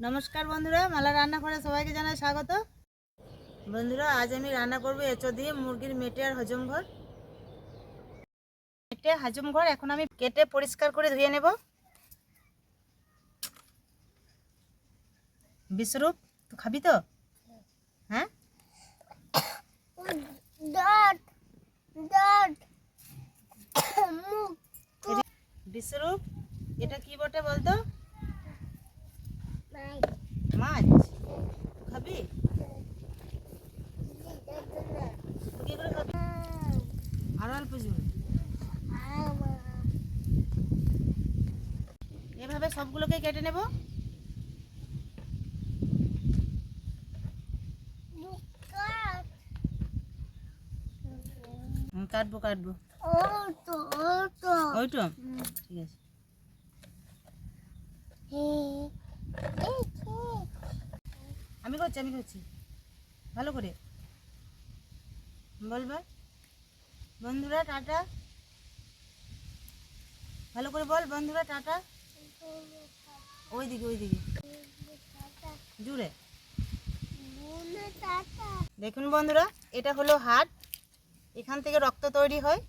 নমস্কার বন্ধুরা, মালা রান্নাঘরে সবাইকে জানাই স্বাগত। বন্ধুরা, আজ আমি রান্না করব এঁচো দিয়ে মুরগির মেটে আর হজম ঘর। মেটে হজম ঘর এখন আমি কেটে পরিষ্কার করে ধুয়ে নেব। বিশ্বরূপ, তো খাবি তো? হ্যাঁ, বিশ্বরূপ, এটা কি বটে বলতো? মাছ খাবি? কি করে খাবি? আর অল্প ঝোল। এভাবে সবগুলোকে কেটে নেব। কাটবো কাটবো, ওই তো ঠিক আছে। আমি করছি ভালো করে বলবা। বন্ধুরা টাটা, ভালো করে বল। বন্ধুরা টাটা, ওইদিকে জুড়ে। দেখুন বন্ধুরা, এটা হলো হাড়, এখান থেকে রক্ত তৈরি হয়।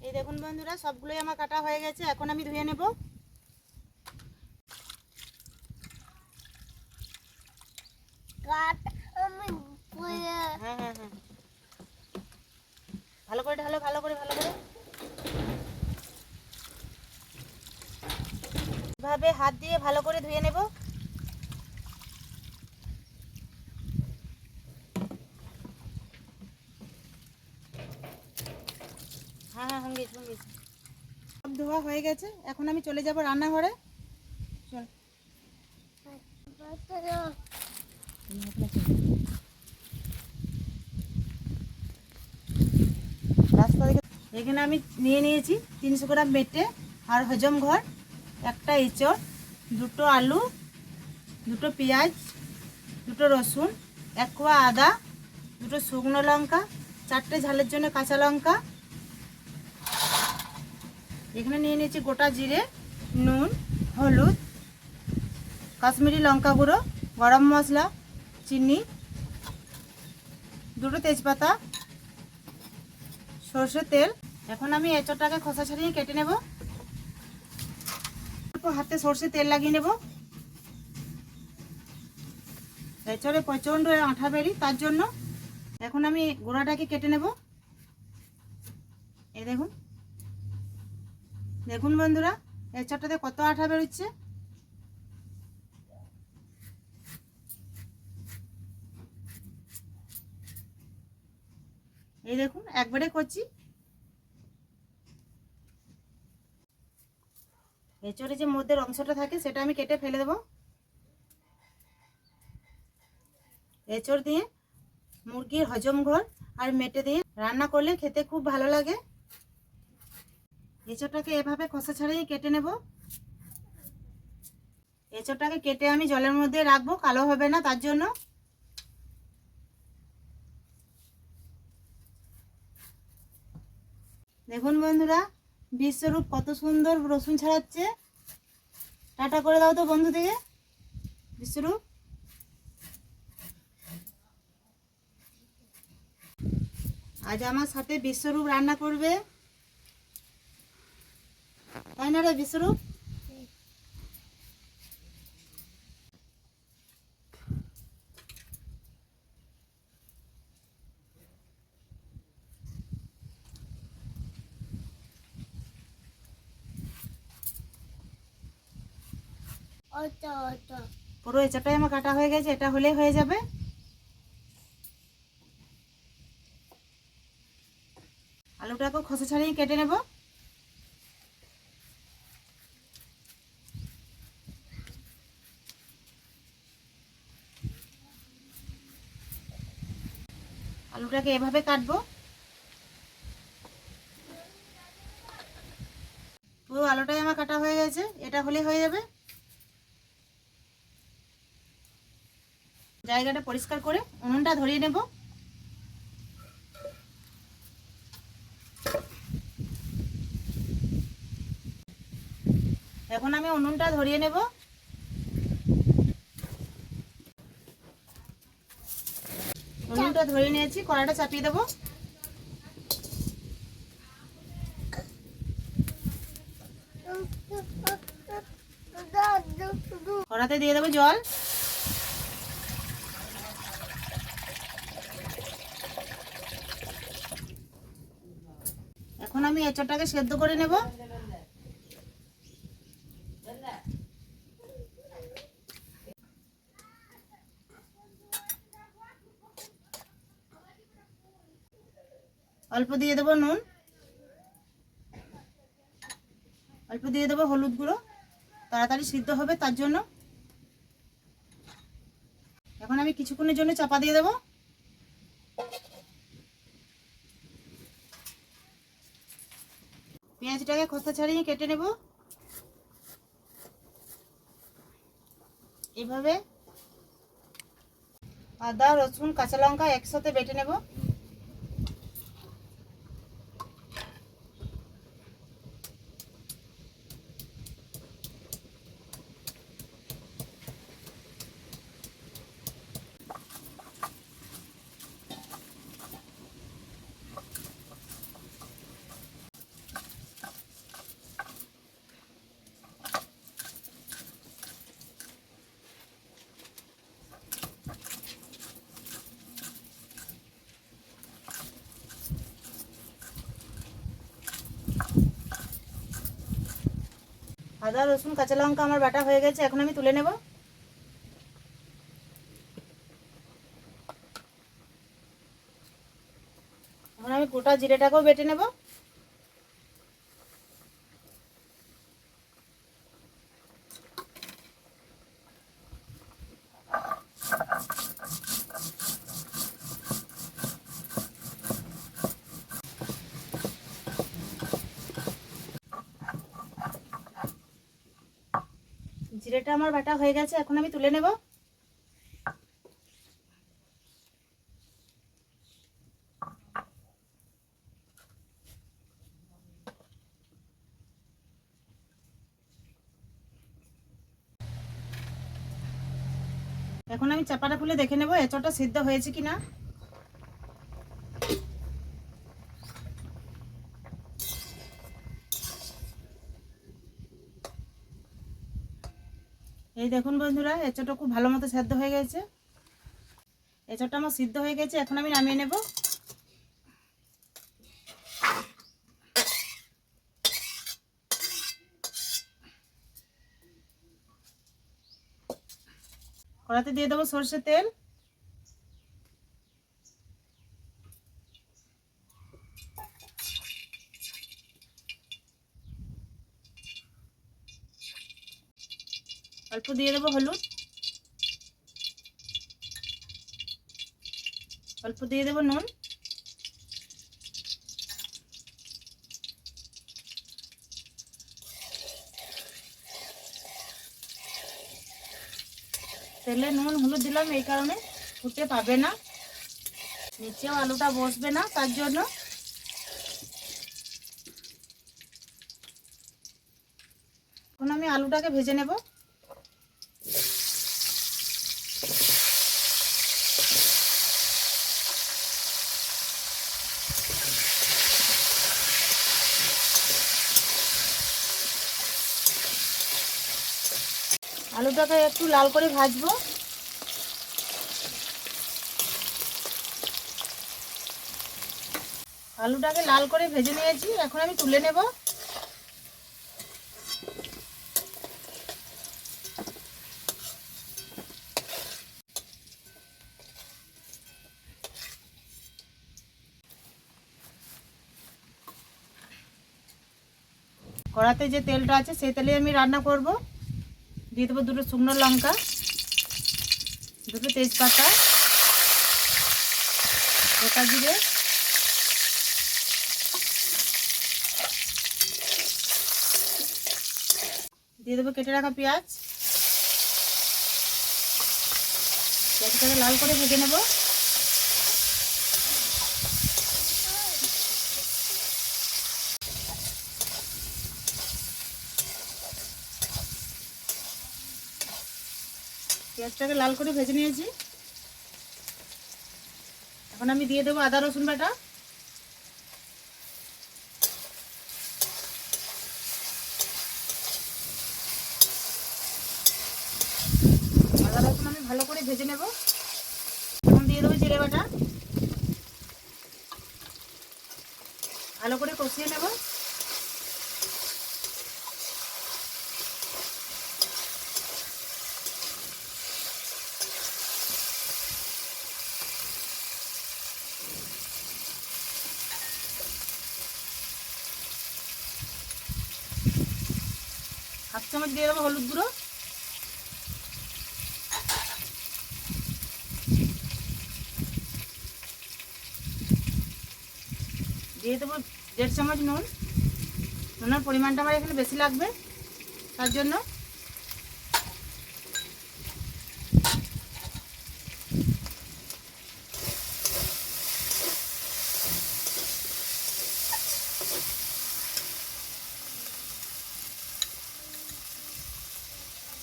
এই দেখুন বন্ধুরা, সবগুলোই আমার কাটা হয়ে গেছে। এখন আমি ধুয়ে নেব। হ্যাঁ হ্যাঁ হ্যাঁ, ভালো করে ঢালো, ভালো করে এভাবে হাত দিয়ে ভালো করে ধুয়ে নেব। হ্যাঁ হ্যাঁ, সঙ্গে সব ধোয়া হয়ে গেছে। এখন আমি চলে যাব রান্নাঘরে। চল। রাস্তা থেকে এখানে আমি নিয়ে নিয়েছি 300 গ্রাম মেটে আর হজম ঘর, একটা এঁচড়, দুটো আলু, দুটো পেঁয়াজ, দুটো রসুন, 1 কোয়া আদা, দুটো শুকনো লঙ্কা, 4টে ঝালের জন্য কাঁচা লঙ্কা। এখানে নিয়ে নিয়েছি গোটা জিরে, নুন, হলুদ, কাশ্মীরি লঙ্কা গুঁড়ো, গরম মশলা, চিনি, দুটো তেজপাতা, সর্ষের তেল। এখন আমি এঁচড়টাকে খোসা ছাড়িয়ে কেটে নেব। হাতে সর্ষের তেল লাগিয়ে নেব। এঁচড়ে প্রচণ্ড আঠা বেরি, তার জন্য এখন আমি গোড়াটাকে কেটে নেব। এই দেখুন, দেখুন বন্ধুরা, এঁচড়টাতে কত আঠা বেরোচ্ছে। এই দেখুন, একবারে করছি। এঁচড়ে যে মধ্যের অংশটা থাকে সেটা আমি কেটে ফেলে দেবো। এঁচড় দিয়ে মুরগির হজম ঘর আর মেটে দিয়ে রান্না করলে খেতে খুব ভালো লাগে। এঁচড়টাকে এভাবে খোসা ছাড়িয়ে কেটে নেব। এঁচড়টাকে কেটে আমি জলের মধ্যে রাখবো, কালো হবে না তার জন্য। দেখুন বন্ধুরা, বিশ্বরূপ কত সুন্দর রসুন ছাড়াচ্ছে। টাটা করে দাও তো বন্ধু থেকে। বিশ্বরূপ, আজ আমার সাথে বিশ্বরূপ রান্না করবে, তাই না রে বিশ্বরূপ? পুরো এঁচড়টাই আমার কাটা হয়ে গেছে, এটা হলেই হয়ে যাবে। আলুটাকেও খোসা ছাড়িয়ে কেটে নেব। আলুটাকে এভাবে কাটবো। পুরো আলুটাই আমার কাটা হয়ে গেছে, এটা হলেই হয়ে যাবে। জায়গাটা পরিষ্কার করে উনুনটা ধরিয়ে নেব। এখন আমি উনুনটা ধরিয়ে নেব। উনুনটা ধরিয়ে নিয়েছি, কড়াইটা চাপিয়ে দেব। কড়াতে দিয়ে দেবো জল। এখন আমি এঁচোড়টাকে সেদ্ধ করে নেব। অল্প দিয়ে দেবো নুন, অল্প দিয়ে দেবো হলুদ গুঁড়ো, তাড়াতাড়ি সিদ্ধ হবে তার জন্য। এখন আমি কিছুক্ষণের জন্য চাপা দিয়ে দেবো। পেঁয়াজটাকে খোসা ছাড়িয়ে কেটে নেব। এভাবে আদা, রসুন, কাঁচা লঙ্কা একসাথে বেটে নেব। আদা, রসুন, কাঁচা লঙ্কা আমার বাটা হয়ে গেছে, এখন আমি তুলে নেব। এখন আমি গোটা জিরেটাকেও বেটে নেব। জিরেটা আমার বাটা হয়ে গেছে, এখন আমি তুলে নেব। এখন আমি চাপাটা খুলে দেখে নেব এঁচোড়টা সিদ্ধ হয়েছে কিনা। এই দেখুন বন্ধুরা, এঁচোড়টা খুব ভালো মতো সেদ্ধ হয়ে গেছে। এঁচোড়টা আমার সিদ্ধ হয়ে গেছে, এখন আমি নামিয়ে নেব। কড়াতে দিয়ে দেবো সরষের তেল। অল্প দিয়ে দেবো হলুদ, অল্প দিয়ে দেবো নুন, তেলে নুন হলুদ দিলাম এই কারণে ফুটে পাবে না, নিচেও আলুটা বসবে না তার জন্য। এখন আমি আলুটাকে ভেজে নেব। আলুটাকে একটু লাল করে ভাজবো। আলুটাকে লাল করে ভেজে নিয়েছি, এখন আমি তুলে নেব। কড়াতে যে তেলটা আছে সেই তেলে আমি রান্না করব। দিয়ে দেবো দুটো শুকনো লঙ্কা, দুটো তেজপাতা, গোটা জিরে, দিয়ে দেবো কেটে রাখা পেঁয়াজ, পেঁয়াজটাকে লাল করে ভেজে নেব। পেঁয়াজটাকে লাল করে ভেজে নিয়েছি। এখন আমি দিয়ে দেবো আদা রসুন বাটা। আদা রসুন আমি ভালো করে ভেজে নেব। এখন দিয়ে দেবো জিরে বাটা, ভালো করে কষিয়ে নেব। হাফ চামচ দিয়ে দেবো হলুদ গুঁড়ো, দিয়ে দেবো 1.5 চামচ নুন। নুনের পরিমাণটা আমার এখানে বেশি লাগবে, তার জন্য।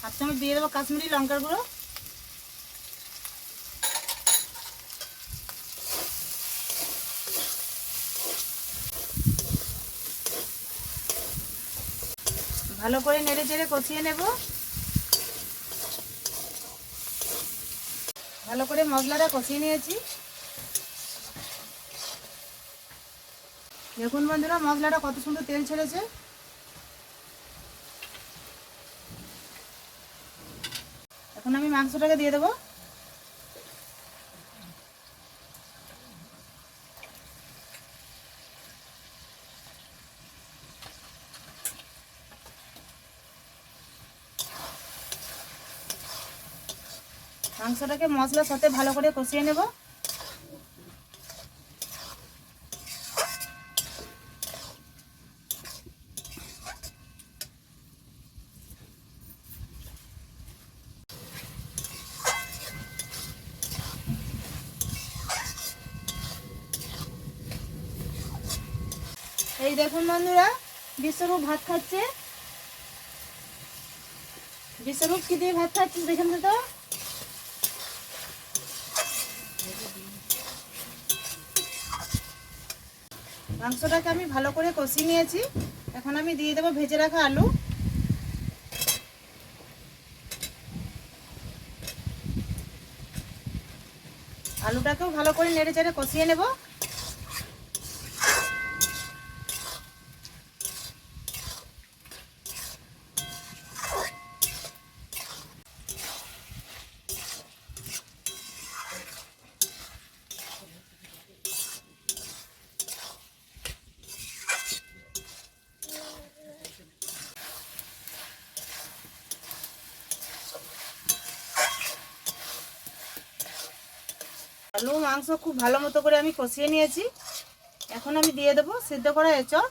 হাফ চামচ দিয়ে দেবো কাশ্মীরি লঙ্কার গুঁড়ো, ভালো করে নেড়ে চেড়ে কষিয়ে নেব। ভালো করে মশলাটা কষিয়ে নিয়েছি। দেখুন বন্ধুরা, মশলাটা কত সুন্দর তেল ছেড়েছে। এখন আমি মাংসটাকে দিয়ে দেবো। মাংসটাকে মশলার সাথে ভালো করে কষিয়ে নেব। এই দেখুন বন্ধুরা, বিশ্বরূপ ভাত খাচ্ছে। বিশ্বরূপ কি দিয়ে ভাত খাচ্ছিস দেখেন তো। মাংসটাকে আমি ভালো করে কষিয়ে নিয়েছি। এখন আমি দিয়ে দেবো ভেজে রাখা আলু। আলুটাকেও ভালো করে নেড়ে চেড়ে কষিয়ে নেব। আলু মাংস খুব ভালো মতো করে আমি কষিয়ে নিয়েছি। এখন আমি দিয়ে দেবো সিদ্ধ করা এঁচড়।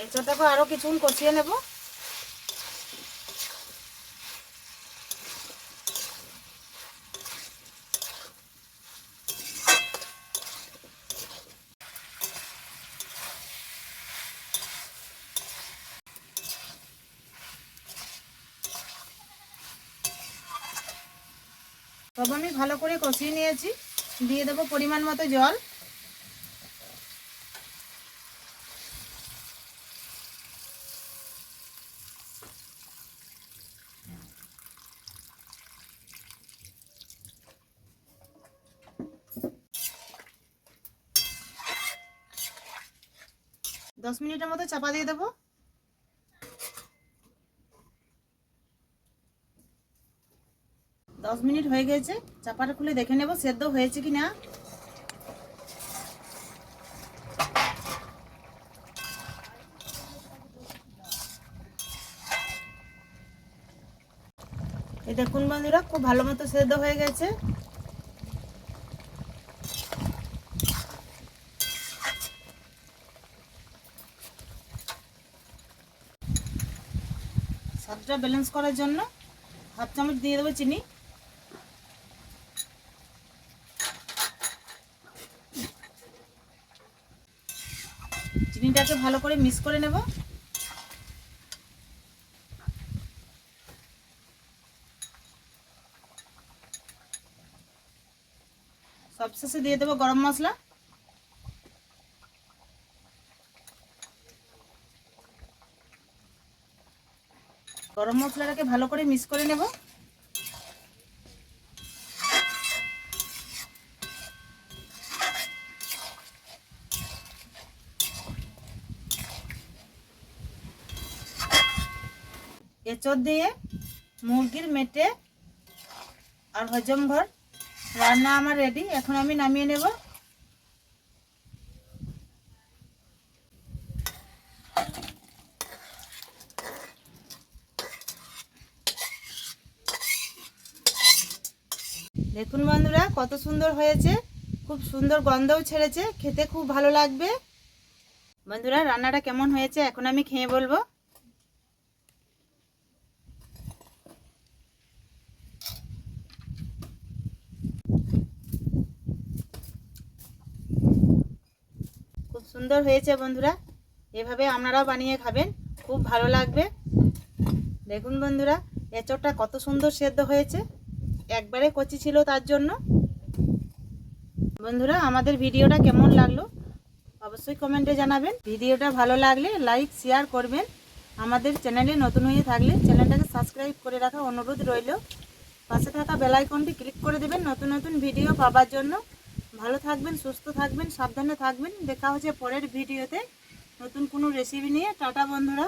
এঁচড়টাকে আরও কিছুক্ষণ কষিয়ে নেব। সব আমি ভালো করে কষিয়ে নিয়েছি। দিয়ে দেবো পরিমাণ মতো জল। দশ মিনিটের মতো চাপা দিয়ে দেবো। 10 মিনিট হয়ে গেছে, চাপাটা খুলে দেখে নেব সেদ্ধ হয়েছে কি না। এই দেখুন বন্ধুরা, খুব ভালো মতো সেদ্ধ হয়ে গেছে। স্বাদটা ব্যালেন্স করার জন্য হাফ চামচ দিয়ে দেবো চিনি। চিনিটাকে ভালো করে মিক্স করে নেব। সবশেষে দিয়ে দেবো গরম মশলা। গরম মশলাটাকে ভালো করে মিক্স করে নেব। এঁচড় দিয়ে মুরগির মেটে আর হজম ঘর রান্না আমার রেডি। এখন আমি নামিয়ে নেব। দেখুন বন্ধুরা কত সুন্দর হয়েছে, খুব সুন্দর গন্ধও ছেড়েছে, খেতে খুব ভালো লাগবে। বন্ধুরা রান্নাটা কেমন হয়েছে এখন আমি খেয়ে বলবো। খুব সুন্দর হয়েছে বন্ধুরা, এভাবে আপনারাও বানিয়ে খাবেন, খুব ভালো লাগবে। দেখুন বন্ধুরা এঁচড়টা কত সুন্দর সেদ্ধ হয়েছে, একবারে কচি ছিল তার জন্য। বন্ধুরা আমাদের ভিডিওটা কেমন লাগলো অবশ্যই কমেন্টে জানাবেন। ভিডিওটা ভালো লাগলে লাইক শেয়ার করবেন। আমাদের চ্যানেলে নতুন হয়ে থাকলে চ্যানেলটাকে সাবস্ক্রাইব করে রাখা অনুরোধ রইল। পাশে থাকা বেল আইকনটি ক্লিক করে দেবেন নতুন নতুন ভিডিও পাওয়ার জন্য। ভালো থাকবেন, সুস্থ থাকবেন, সাবধানে থাকবেন। দেখা হচ্ছে পরের ভিডিওতে নতুন কোনো রেসিপি নিয়ে। টাটা বন্ধুরা।